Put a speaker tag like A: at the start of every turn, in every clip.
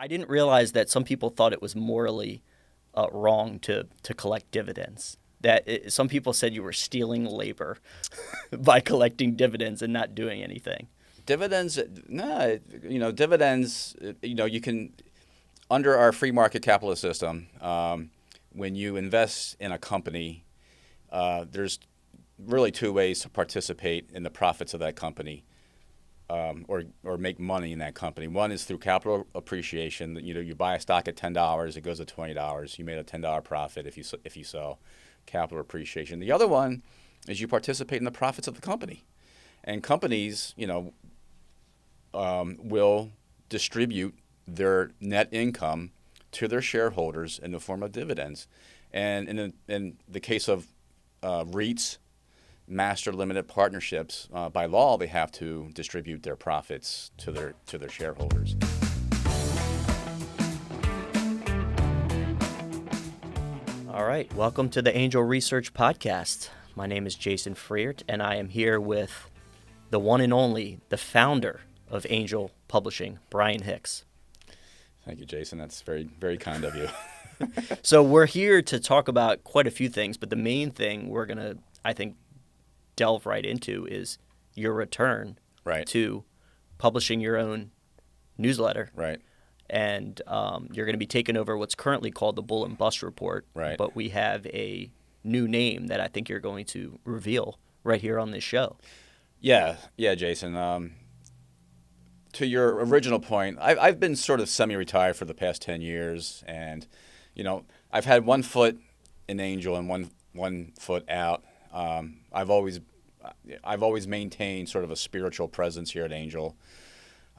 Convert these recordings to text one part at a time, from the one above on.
A: I didn't realize that some people thought it was morally wrong to collect dividends. Some people said you were stealing labor by collecting dividends and not doing anything.
B: Dividends, no, dividends, you can, under our free market capitalist system, when you invest in a company, there's really two ways to participate in the profits of that company, or make money in that company. One is through capital appreciation. You buy a stock at $10, it goes to $20. You made a $10 profit if you sell. Capital appreciation. The other one is you participate in the profits of the company, and companies, will distribute their net income to their shareholders in the form of dividends. And in the case of REITs, master limited partnerships, by law, they have to distribute their profits to their shareholders.
A: All right, welcome to the Angel Research Podcast. My name is Jason Freiert, and I am here with the one and only, the founder of Angel Publishing, Brian Hicks.
B: Thank you, Jason. That's very, very kind of you.
A: So we're here to talk about quite a few things, but the main thing we're going to, I think, delve right into is your return to publishing your own newsletter.
B: Right.
A: And you're going to be taking over what's currently called the Bull and Bust Report.
B: Right.
A: But we have a new name that I think you're going to reveal right here on this show.
B: Yeah, Jason. To your original point, I've been sort of semi-retired for the past 10 years, and I've had one foot in Angel and one foot out. I've always maintained sort of a spiritual presence here at Angel.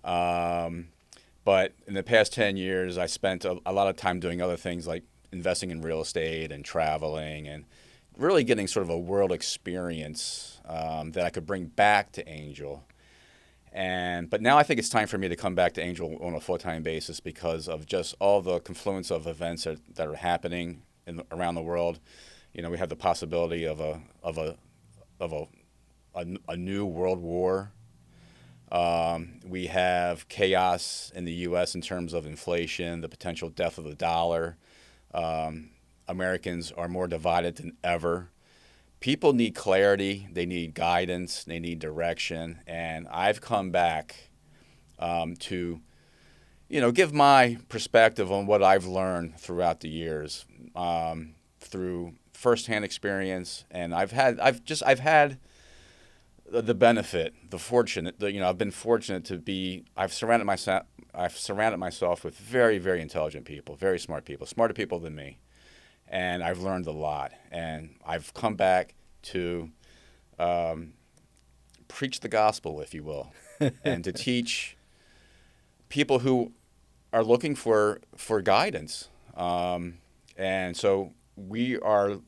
B: But in the past 10 years, I spent a lot of time doing other things like investing in real estate and traveling and really getting sort of a world experience that I could bring back to Angel. But now I think it's time for me to come back to Angel on a full-time basis because of just all the confluence of events that are happening around the world. We have the possibility of a new world war. We have chaos in the U.S. in terms of inflation, the potential death of the dollar. Americans are more divided than ever. People need clarity, they need guidance, they need direction, and I've come back to, give my perspective on what I've learned throughout the years through firsthand experience, and I've had the benefit, I've been fortunate to be. I've surrounded myself with very, very intelligent people, very smart people, smarter people than me. And I've learned a lot, and I've come back to preach the gospel, if you will, and to teach people who are looking for guidance. And so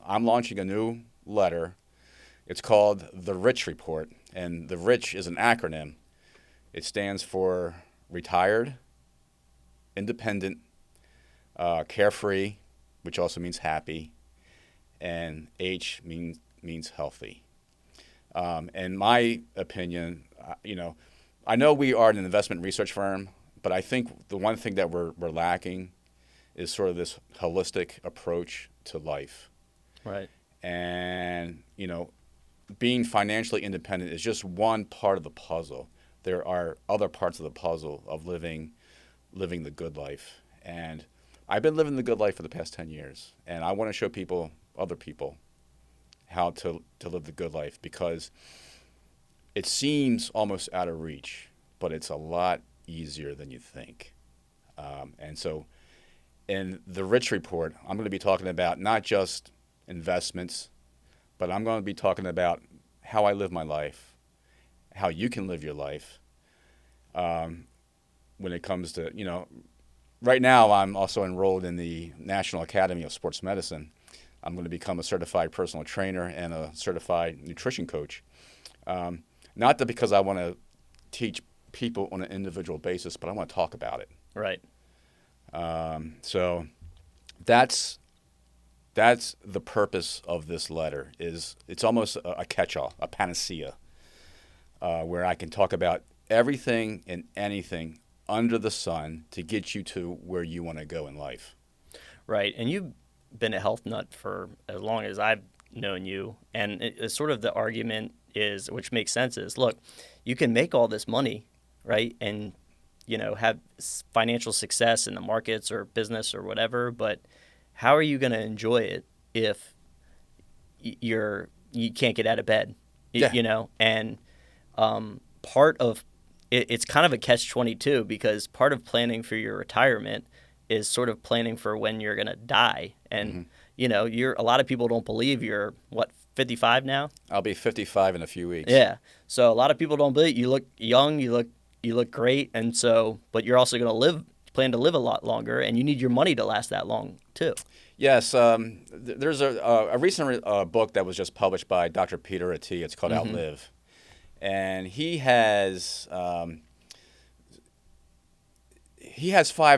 B: I'm launching a new letter. It's called the R.I.C.H Report, and the R.I.C.H is an acronym. It stands for Retired, Independent, Carefree, which also means happy, and H means healthy. In my opinion, I know we are an investment research firm, but I think the one thing that we're lacking is sort of this holistic approach to life.
A: Right.
B: And, being financially independent is just one part of the puzzle. There are other parts of the puzzle of living the good life. And I've been living the good life for the past 10 years, and I want to show other people, how to live the good life, because it seems almost out of reach, but it's a lot easier than you think. And so in the R.I.C.H Report, I'm going to be talking about not just investments, but I'm going to be talking about how I live my life, how you can live your life when it comes to, right now I'm also enrolled in the National Academy of Sports Medicine. I'm going to become a certified personal trainer and a certified nutrition coach. Not that because I want to teach people on an individual basis, but I want to talk about it.
A: Right.
B: So that's the purpose of this letter. It's almost a catch-all, a panacea, where I can talk about everything and anything under the sun to get you to where you want to go in life.
A: Right. And you've been a health nut for as long as I've known you. And it's sort of the argument is, which makes sense, is look, you can make all this money, right? And, have financial success in the markets or business or whatever. But how are you going to enjoy it if you can't get out of bed, And part of it's kind of a catch-22 because part of planning for your retirement is sort of planning for when you're going to die. And, a lot of people don't believe you're, 55 now?
B: I'll be 55 in a few weeks.
A: Yeah. So a lot of people don't believe you look young, you look great. And so, but you're also going to plan to live a lot longer, and you need your money to last that long too.
B: Yes. There's a recent book that was just published by Dr. Peter Attia. It's called Outlive. And he has 5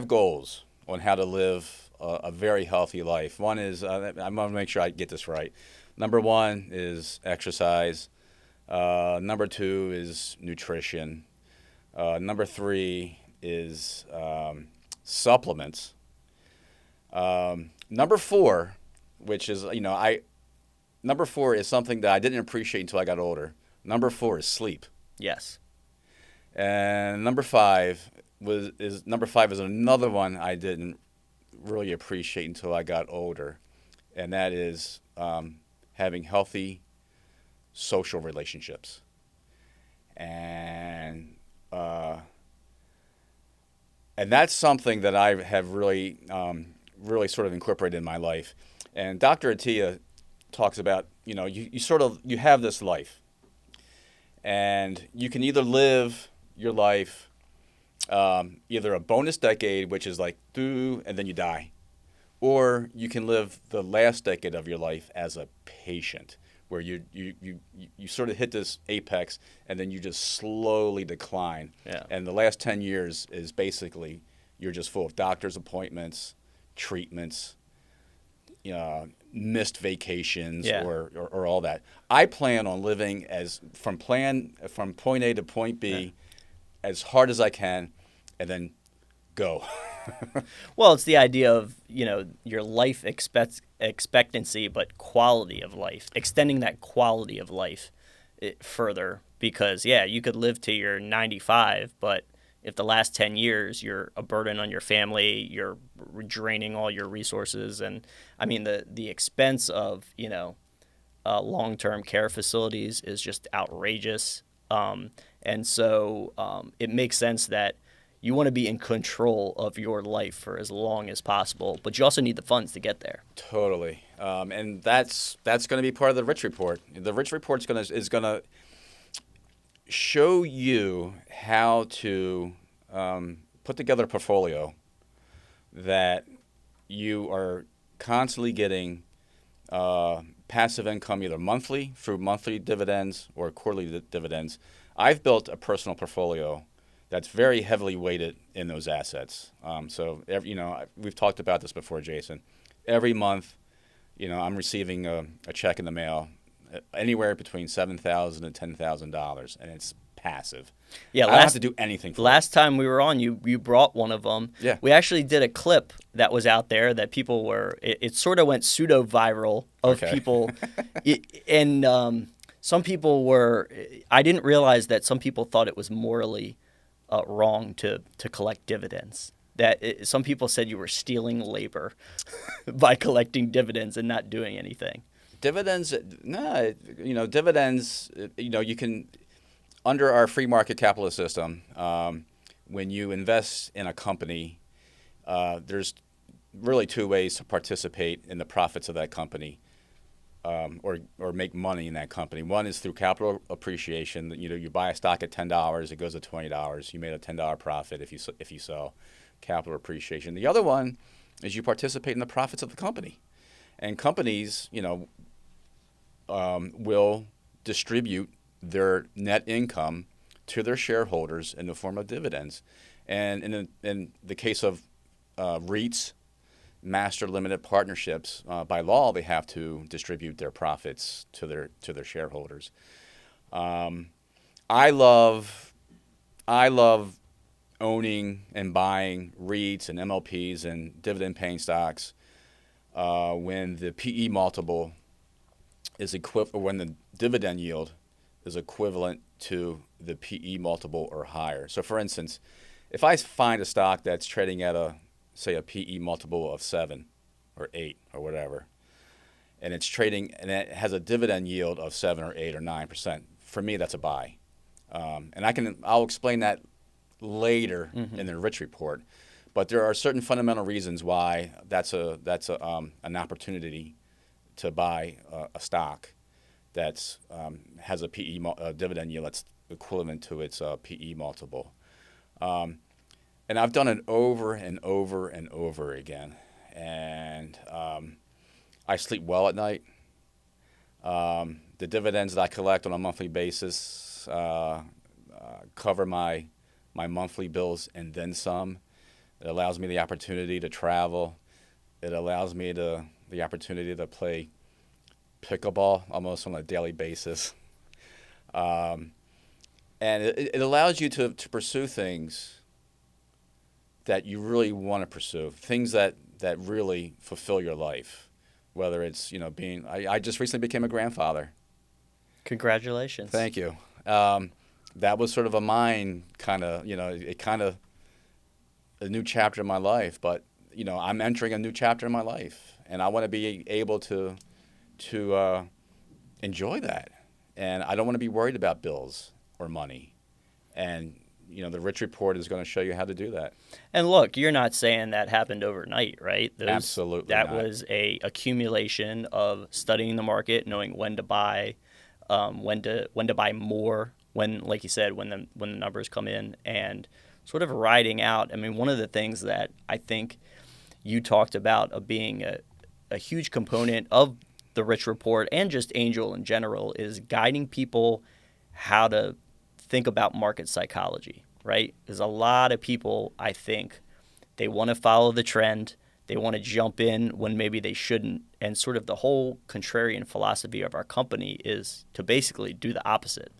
B: goals on how to live a very healthy life. One is, I'm going to make sure I get this right. Number 1 is exercise. Number 2 is nutrition. Number 3 is supplements. Number 4, which is, number 4 is something that I didn't appreciate until I got older. Number 4 is sleep.
A: Yes.
B: And number 5 is another one I didn't really appreciate until I got older, and that is having healthy social relationships. And that's something that I have really sort of incorporated in my life. And Dr. Attia talks about, you have this life, and you can either live your life either a bonus decade, which is like do, and then you die, or you can live the last decade of your life as a patient, where you sort of hit this apex and then you just slowly decline.
A: Yeah.
B: And the last 10 years is basically you're just full of doctor's appointments, treatments, missed vacations, or all that. I plan on living from point A to point B as hard as I can, and then go.
A: Well, it's the idea of, your life expectancy, but quality of life, extending that quality of life further, because, you could live to your 95, but if the last 10 years you're a burden on your family, you're draining all your resources. And I mean, the expense of, long-term care facilities is just outrageous. And so it makes sense that you want to be in control of your life for as long as possible, but you also need the funds to get there.
B: Totally. And that's going to be part of the R.I.C.H report. The R.I.C.H report is going to show you how to put together a portfolio that you are constantly getting passive income, either monthly through monthly dividends or quarterly dividends. I've built a personal portfolio that's very heavily weighted in those assets. So we've talked about this before, Jason. Every month, I'm receiving a check in the mail, anywhere between $7,000 and $10,000, and it's passive.
A: Yeah,
B: I don't have to do anything for it.
A: Last time we were on, you brought one of them.
B: Yeah.
A: We actually did a clip that was out there that people were. It sort of went pseudo viral of people, and some people were. I didn't realize that some people thought it was morally wrong to collect dividends. That some people said you were stealing labor by collecting dividends and not doing anything.
B: Dividends, dividends, you can, under our free market capitalist system, when you invest in a company, there's really 2 ways to participate in the profits of that company, or make money in that company. One is through capital appreciation. You buy a stock at $10, it goes to $20. You made a $10 profit if you sell. Capital appreciation. The other one is you participate in the profits of the company, and companies, will distribute their net income to their shareholders in the form of dividends. And in the case of REITs, master limited partnerships, by law, they have to distribute their profits to their shareholders. I love owning and buying REITs and MLPs and dividend-paying stocks when the PE multiple is equivalent, when the dividend yield is equivalent to the PE multiple or higher. So, for instance, if I find a stock that's trading at a PE multiple of 7 or 8 or whatever, and it's trading and it has a dividend yield of 7 or 8 or 9%, for me that's a buy. And I'll explain that later in the R.I.C.H report. But there are certain fundamental reasons why that's an opportunity to buy a stock that's has a PE dividend yield that's equivalent to its PE multiple. And I've done it over and over and over again. And I sleep well at night. The dividends that I collect on a monthly basis cover my monthly bills and then some. It allows me the opportunity to travel. It allows me the opportunity to play pickleball almost on a daily basis. And it allows you to pursue things that you really want to pursue, things that really fulfill your life, whether it's, I just recently became a grandfather.
A: Congratulations.
B: Thank you. That was sort of a mind kind of, a new chapter in my life, but, I'm entering a new chapter in my life, and I want to be able to enjoy that. And I don't want to be worried about bills or money. And, the R.I.C.H report is going to show you how to do that.
A: And look, you're not saying that happened overnight, right?
B: Absolutely
A: that
B: not.
A: was a accumulation of studying the market, knowing when to buy, when to buy more, when, like you said, when the numbers come in, and sort of riding out. I mean, one of the things that I think you talked about of being a huge component of the R.I.C.H report and just Angel in general is guiding people how to think about market psychology, right? Because a lot of people, I think, they want to follow the trend. They want to jump in when maybe they shouldn't. And sort of the whole contrarian philosophy of our company is to basically do the opposite.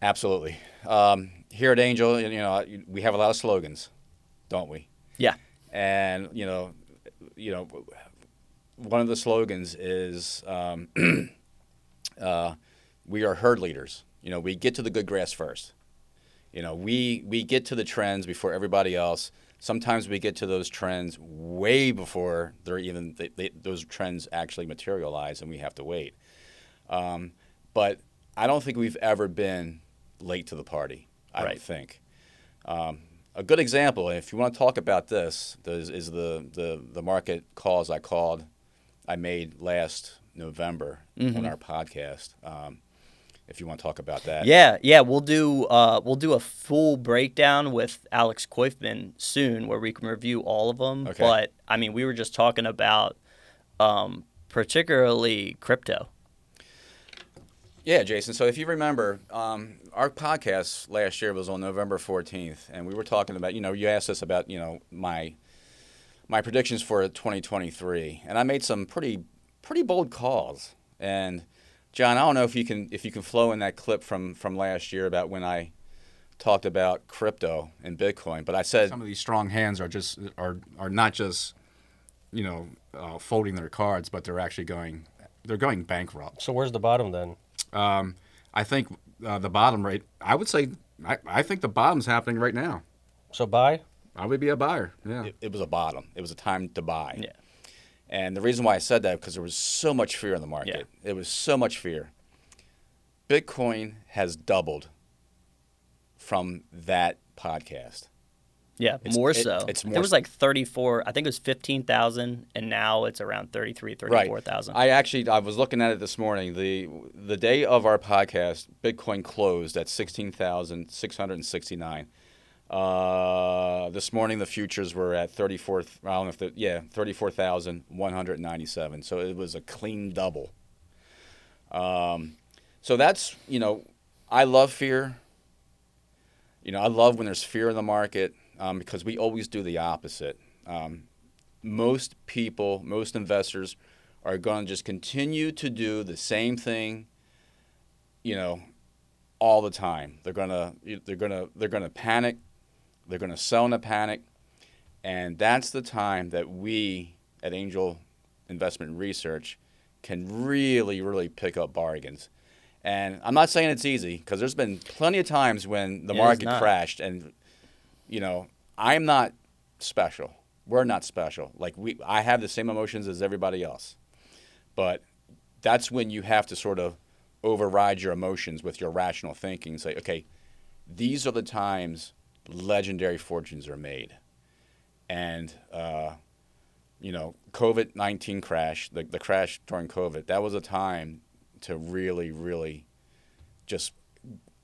B: Absolutely. Here at Angel, we have a lot of slogans, don't we?
A: Yeah.
B: And, one of the slogans is we are herd leaders. We get to the good grass first. We get to the trends before everybody else. Sometimes we get to those trends way before those trends actually materialize, and we have to wait. But I don't think we've ever been late to the party. I don't think. A good example, if you want to talk about this, is the market calls I made last November on our podcast. If you want to talk about that.
A: Yeah, we'll do a full breakdown with Alex Koifman soon, where we can review all of them. Okay. But I mean, we were just talking about particularly crypto.
B: Yeah, Jason. So if you remember, our podcast last year was on November 14th, and we were talking about, you asked us about, my predictions for 2023, and I made some pretty bold calls. And John, I don't know if you can flow in that clip from last year about when I talked about crypto and Bitcoin, but I said
C: some of these strong hands are not just folding their cards, but they're actually going bankrupt.
D: So where's the bottom then?
C: I think the bottom rate. I would say I think the bottom's happening right now.
D: So buy?
C: I would be a buyer. Yeah.
B: It was a bottom. It was a time to buy.
A: Yeah.
B: And the reason why I said that because there was so much fear in the market. Yeah. It was so much fear. Bitcoin has doubled from that podcast.
A: Yeah, more so. It's more. It was like 34. I think it was 15,000, and now it's around 33, 34,000.
B: Right. I was looking at it this morning. The day of our podcast, Bitcoin closed at 16,669. This morning the futures were at 34,197. So it was a clean double. So that's I love fear. I love when there's fear in the market. Because we always do the opposite. Most people, most investors are going to just continue to do the same thing, all the time. They're going to panic. They're going to sell in a panic. And that's the time that we at Angel Investment Research can really, really pick up bargains. And I'm not saying it's easy, because there's been plenty of times when the market crashed, and, I'm not special. We're not special. Like, I have the same emotions as everybody else. But that's when you have to sort of override your emotions with your rational thinking and say, okay, these are the times legendary fortunes are made. And, COVID-19 crash, the crash during COVID, that was a time to really, really just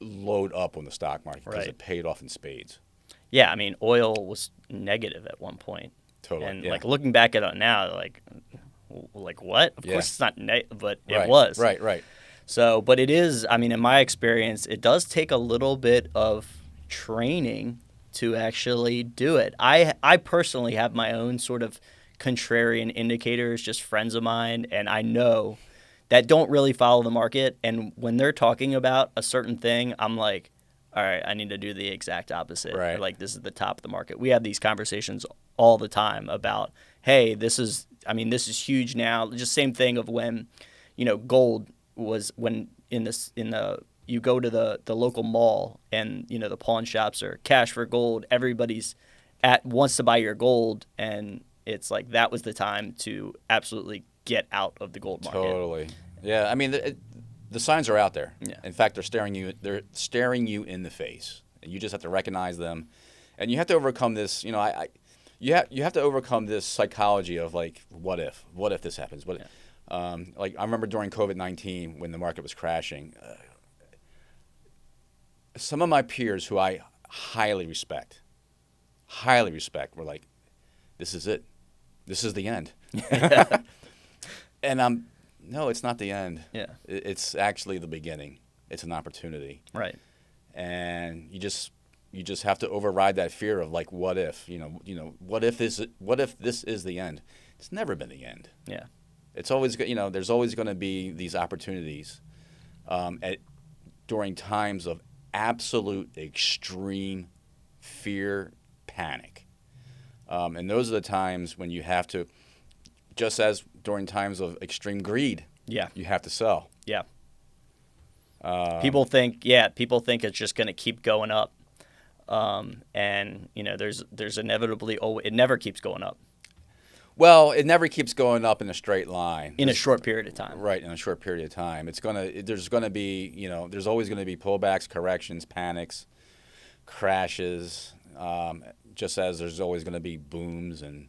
B: load up on the stock market, because it paid off in spades.
A: Yeah, I mean, oil was negative at one point.
B: Totally.
A: And like looking back at it now, like what? Of course it's not but it
B: right,
A: was.
B: Right.
A: So, but it is, I mean, in my experience, it does take a little bit of training to actually do it. I personally have my own sort of contrarian indicators, just friends of mine, and I know that don't really follow the market. And when they're talking about a certain thing, I'm like, all right, I need to do the exact opposite.
B: Right.
A: Like, this is the top of the market. We have these conversations all the time about, hey, this is huge now. Just same thing of when, gold was, when you go to the local mall, and, the pawn shops are cash for gold. Everybody's wants to buy your gold, and it's like that was the time to absolutely get out of the gold market.
B: Totally. Yeah, I mean, the signs are out there.
A: Yeah.
B: In fact, they're staring you in the face. And you just have to recognize them, and you have to overcome this. You have to overcome this psychology of, like, what if this happens? Like, I remember during COVID-19 when the market was crashing, some of my peers who I highly respect, were like, "This is it. This is the end." And no, it's not the end.
A: Yeah.
B: It's actually the beginning. It's an opportunity.
A: Right.
B: And you just have to override that fear of, like, what if? What if this is the end? It's never been the end.
A: Yeah.
B: It's always there's always going to be these opportunities during times of absolute extreme fear, panic. And those are the times when you have to, just as during times of extreme greed, you have to sell.
A: Yeah. People think it's just going to keep going up. And there's inevitably, it never keeps going up.
B: Well, it never keeps going up in a straight line.
A: In a short period of time.
B: Right, in a short period of time. There's always going to be pullbacks, corrections, panics, crashes, just as there's always going to be booms and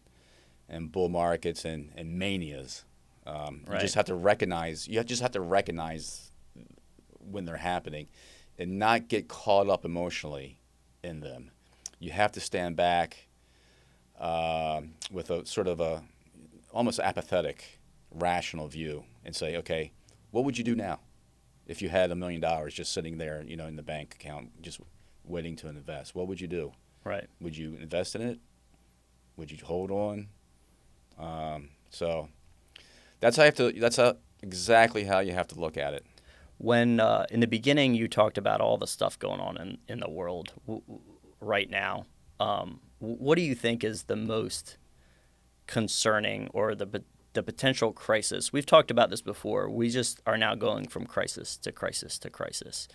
B: bull markets and manias. You just have to recognize when they're happening and not get caught up emotionally in them. You have to stand back with a sort of a almost apathetic, rational view and say, okay, what would you do now if you had $1 million just sitting there, in the bank account, just waiting to invest? What would you do?
A: Right.
B: Would you invest in it? Would you hold on? So that's exactly how you have to look at it.
A: When in the beginning you talked about all the stuff going on in the world right now, what do you think is the most concerning, or the potential crisis? We've talked about this before. We just are now going from crisis to crisis to crisis.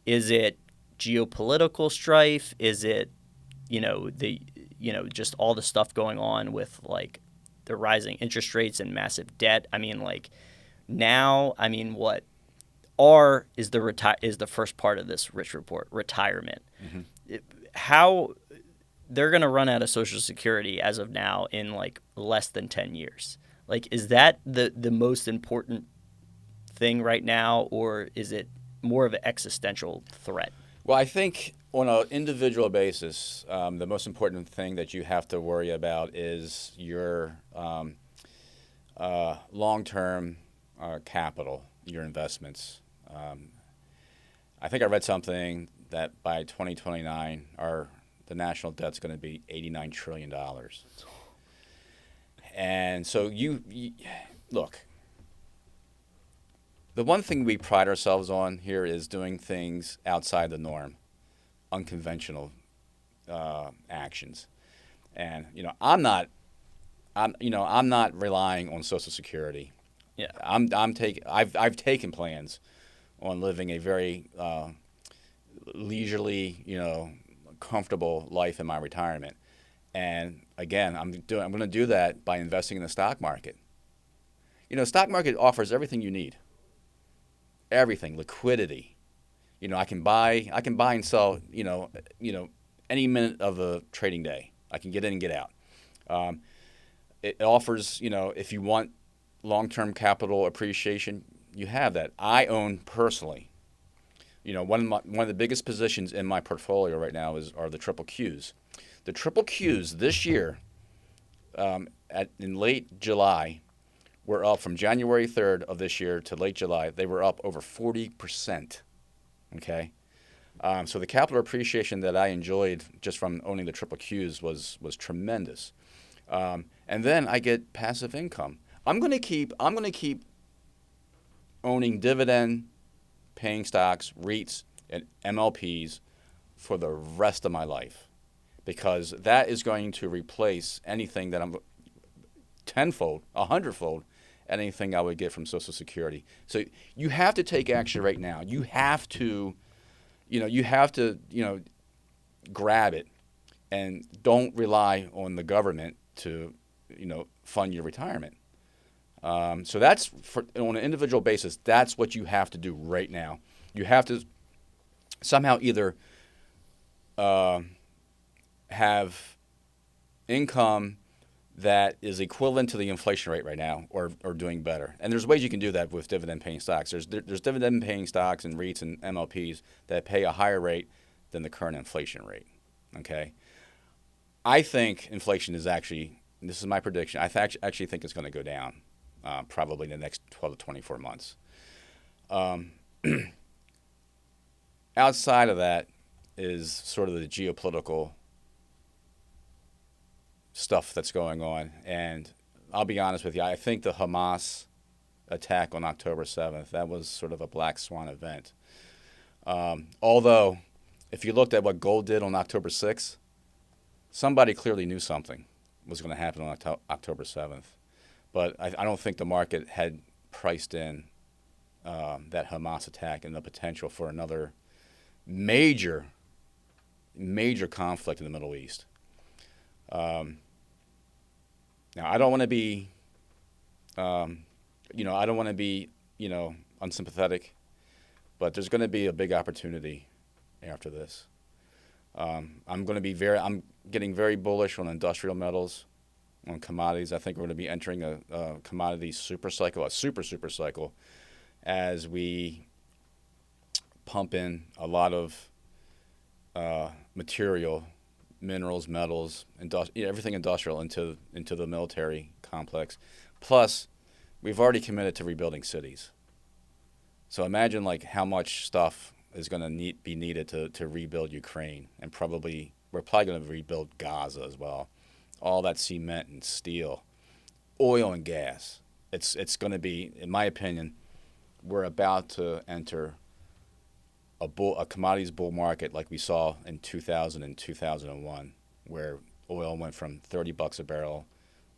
A: Is it geopolitical strife? Is it just all the stuff going on with, like, the rising interest rates and massive debt? I mean, like, now, what is the first part of this Rich report, retirement. Mm-hmm. How they're going to run out of Social Security as of now in, like, less than 10 years. Like, is that the most important thing right now, or is it more of an existential threat?
B: Well, I think on an individual basis, the most important thing that you have to worry about is your long-term capital, your investments. I think I read something that by 2029, the national debt's going to be $89 trillion. And so you look, the one thing we pride ourselves on here is doing things outside the norm, unconventional actions. And I'm not relying on Social Security.
A: Yeah.
B: I've taken plans on living a very leisurely, comfortable life in my retirement. And again, I'm going to do that by investing in the stock market. Stock market offers everything you need. Everything, liquidity. I can buy and sell, any minute of the trading day. I can get in and get out. It offers, if you want long-term capital appreciation, you have that. I own personally, one of the biggest positions in my portfolio right now are the triple Qs. The triple Qs this year, in late July, were up from January 3rd of this year to late July. They were up over 40%. Okay, so the capital appreciation that I enjoyed just from owning the triple Qs was tremendous. And then I get passive income. I'm going to keep owning dividend-paying stocks, REITs, and MLPs for the rest of my life, because that is going to replace anything that I'm tenfold, 100-fold, anything I would get from Social Security. So you have to take action right now. You have to grab it, and don't rely on the government to, fund your retirement. So that's on an individual basis. That's what you have to do right now. You have to somehow either have income that is equivalent to the inflation rate right now, or doing better. And there's ways you can do that with dividend-paying stocks. There's dividend-paying stocks and REITs and MLPs that pay a higher rate than the current inflation rate. Okay, I think inflation is actually, this is my prediction, I actually think it's going to go down probably in the next 12 to 24 months. Outside of that is sort of the geopolitical stuff that's going on. And I'll be honest with you, I think the Hamas attack on October 7th, that was sort of a black swan event. Although, if you looked at what gold did on October 6th, somebody clearly knew something was going to happen on October 7th. But I don't think the market had priced in that Hamas attack and the potential for another major conflict in the Middle East. Now, I don't want to be, unsympathetic, but there's going to be a big opportunity after this. I'm getting very bullish on industrial metals, on commodities. I think we're going to be entering a commodity super cycle, a super cycle, as we pump in a lot of material, minerals, metals, everything industrial into the military complex. Plus, we've already committed to rebuilding cities. So imagine how much stuff is going to be needed to rebuild Ukraine, and we're probably going to rebuild Gaza as well. All that cement and steel, oil and gas. It's going to be, in my opinion, we're about to enter a commodities bull market like we saw in 2000 and 2001, where oil went from $30 a barrel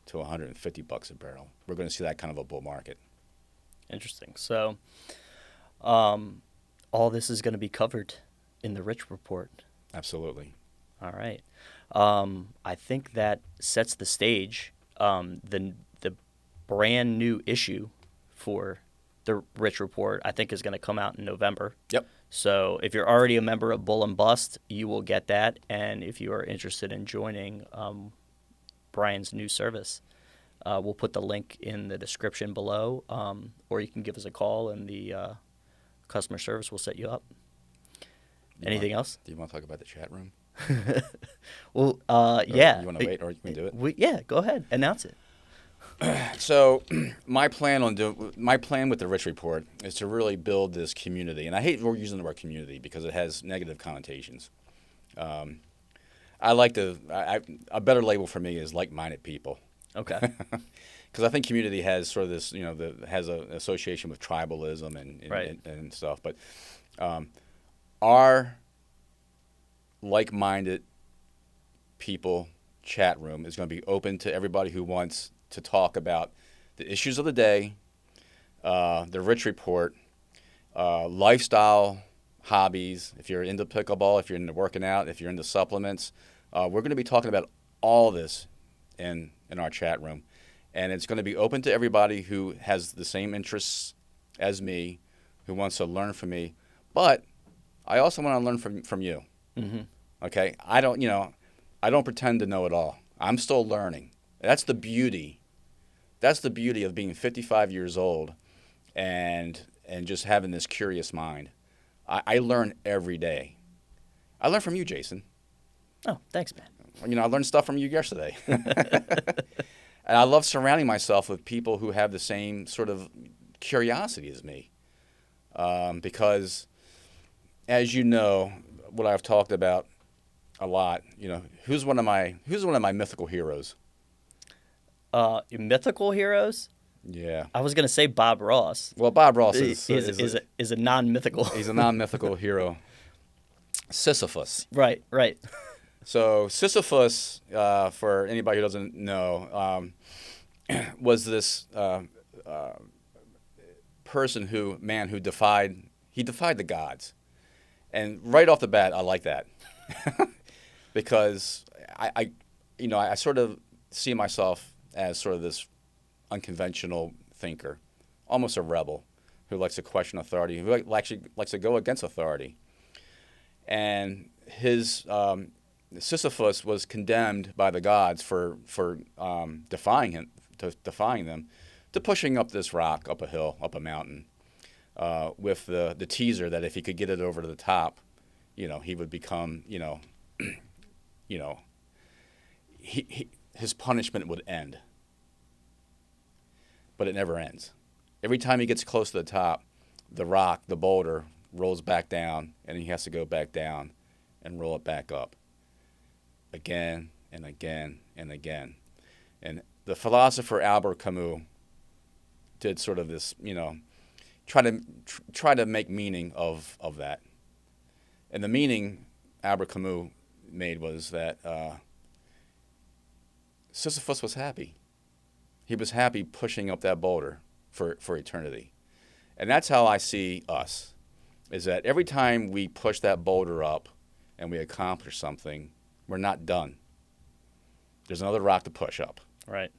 B: to $150 a barrel. We're going to see that kind of a bull market.
A: Interesting. So, all this is going to be covered in the R.I.C.H report.
B: Absolutely.
A: All right. I think that sets the stage. The brand new issue for the R.I.C.H report, I think, is going to come out in November.
B: Yep.
A: So if you're already a member of Bull and Bust, you will get that. And if you are interested in joining Brian's new service, we'll put the link in the description below, or you can give us a call, and the customer service will set you up. Anything else?
B: Do you want to talk about the chat room?
A: Well, yeah.
B: You want to wait, or you can do it?
A: Yeah, go ahead. Announce it.
B: So my plan with the R.I.C.H report is to really build this community, and I hate we're using the word community because it has negative connotations. I like a better label for me is like-minded people.
A: Okay.
B: Because I think community has sort of this, has an association with tribalism and stuff. But our like-minded people chat room is going to be open to everybody who wants to talk about the issues of the day, the Rich Report, lifestyle, hobbies. If you're into pickleball, if you're into working out, if you're into supplements, we're going to be talking about all this in our chat room. And it's going to be open to everybody who has the same interests as me, who wants to learn from me. But I also want to learn from you. Mm-hmm. Okay? I don't pretend to know it all. I'm still learning. That's the beauty. That's the beauty of being 55 years old and just having this curious mind. I learn every day. I learn from you, Jason.
A: Oh, thanks, man.
B: I learned stuff from you yesterday. And I love surrounding myself with people who have the same sort of curiosity as me. Because, as you know, what I've talked about a lot, who's one of my mythical heroes?
A: Mythical heroes?
B: Yeah.
A: I was going to say Bob Ross.
B: Well, Bob Ross
A: is a non-mythical.
B: He's a non-mythical hero. Sisyphus.
A: Right.
B: So Sisyphus, for anybody who doesn't know, was this man who defied the gods. And right off the bat, I like that. Because I sort of see myself as sort of this unconventional thinker, almost a rebel who likes to question authority, who actually likes to go against authority. And his Sisyphus was condemned by the gods for defying them, to pushing up this rock, up a hill, up a mountain, with the teaser that if he could get it over to the top, he would become, his punishment would end. But it never ends. Every time he gets close to the top, the rock, the boulder, rolls back down, and he has to go back down and roll it back up again and again and again. And the philosopher Albert Camus did sort of this, try to make meaning of that. And the meaning Albert Camus made was that Sisyphus was happy. He was happy pushing up that boulder for eternity. And that's how I see us, is that every time we push that boulder up and we accomplish something, we're not done. There's another rock to push up.
A: Right.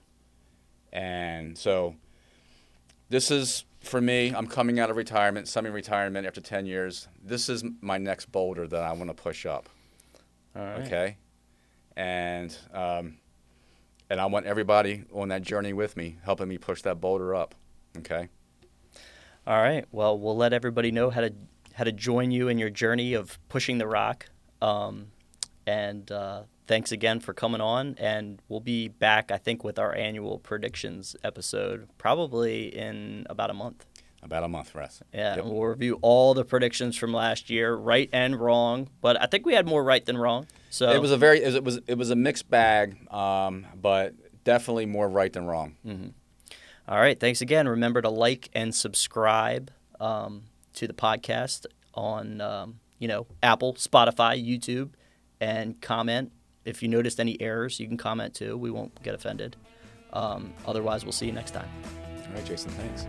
B: And so this is, for me, I'm coming out of retirement, semi-retirement after 10 years. This is my next boulder that I want to push up.
A: All right.
B: Okay? And I want everybody on that journey with me, helping me push that boulder up. Okay?
A: All right. Well, we'll let everybody know how to join you in your journey of pushing the rock. And thanks again for coming on. And we'll be back, I think, with our annual predictions episode probably in about a month.
B: About a month, Russ.
A: Yeah,
B: Yep.
A: and we'll review all the predictions from last year, right and wrong. But I think we had more right than wrong. So
B: it was a mixed bag, but definitely more right than wrong.
A: Mm-hmm. All right. Thanks again. Remember to like and subscribe to the podcast on Apple, Spotify, YouTube, and comment. If you noticed any errors, you can comment too. We won't get offended. Otherwise, we'll see you next time.
B: All right, Jason. Thanks.